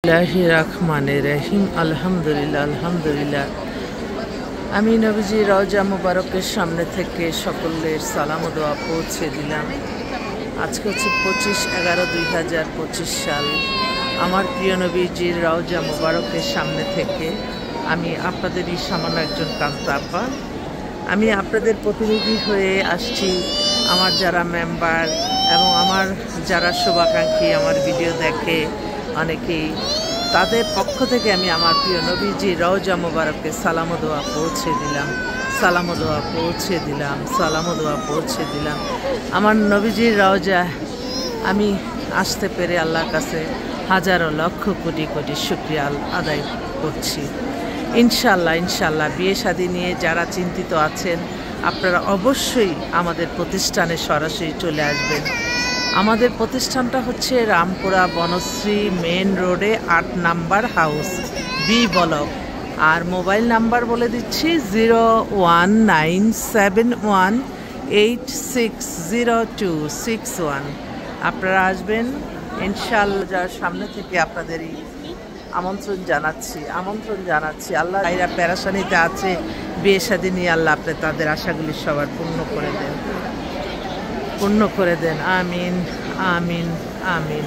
রহমানির রহিম। আলহামদুলিল্লাহ আলহামদুলিল্লাহ। আমি নবীজি রওজা মুবারকের সামনে থেকে সকলের সালাম ও দোয়া পৌঁছে দিলাম। আজকে হচ্ছে 25/11/2025 সাল। আমার প্রিয় নবীজির রওজা মুবারকের সামনে থেকে আমি আপনাদেরই সামান্য একজন কান্তা আপা। আমি আপনাদের প্রতিনিধি হয়ে আসছি। আমার যারা মেম্বার এবং আমার যারা শুভাকাঙ্ক্ষী আমার ভিডিও দেখে অনেকেই, তাদের পক্ষ থেকে আমি আমার প্রিয় নবীজি রওজা মুবারকে সালাম ও দোয়া পৌঁছে দিলাম, সালাম ও দোয়া পৌঁছে দিলাম, সালাম ও দোয়া পৌঁছে দিলাম। আমার নবীজির রওজা আমি আসতে পেরে আল্লাহর কাছে হাজারো লক্ষ কোটি কোটি শুকরিয়া আদায় করছি। ইনশাল্লাহ ইনশাল্লাহ বিয়ে শাদী নিয়ে যারা চিন্তিত আছেন আপনারা অবশ্যই আমাদের প্রতিষ্ঠানে সরাসরি চলে আসবেন। আমাদের প্রতিষ্ঠানটা হচ্ছে রামপুরা বনশ্রী মেন রোডে 8 নাম্বার হাউস, বি ব্লক। আর মোবাইল নাম্বার বলে দিচ্ছি 01971860261। আপনারা আসবেন ইনশাআল্লাহ। যার সামনে থেকে আপনাদেরই আমন্ত্রণ জানাচ্ছি। আল্লাহ যারা পেরেশানিতে আছে বিয়ে শাদী নিয়ে, আল্লাহ আপনি তাদের আশাগুলি সবার পূর্ণ করে দেন। আমিন আমিন আমিন।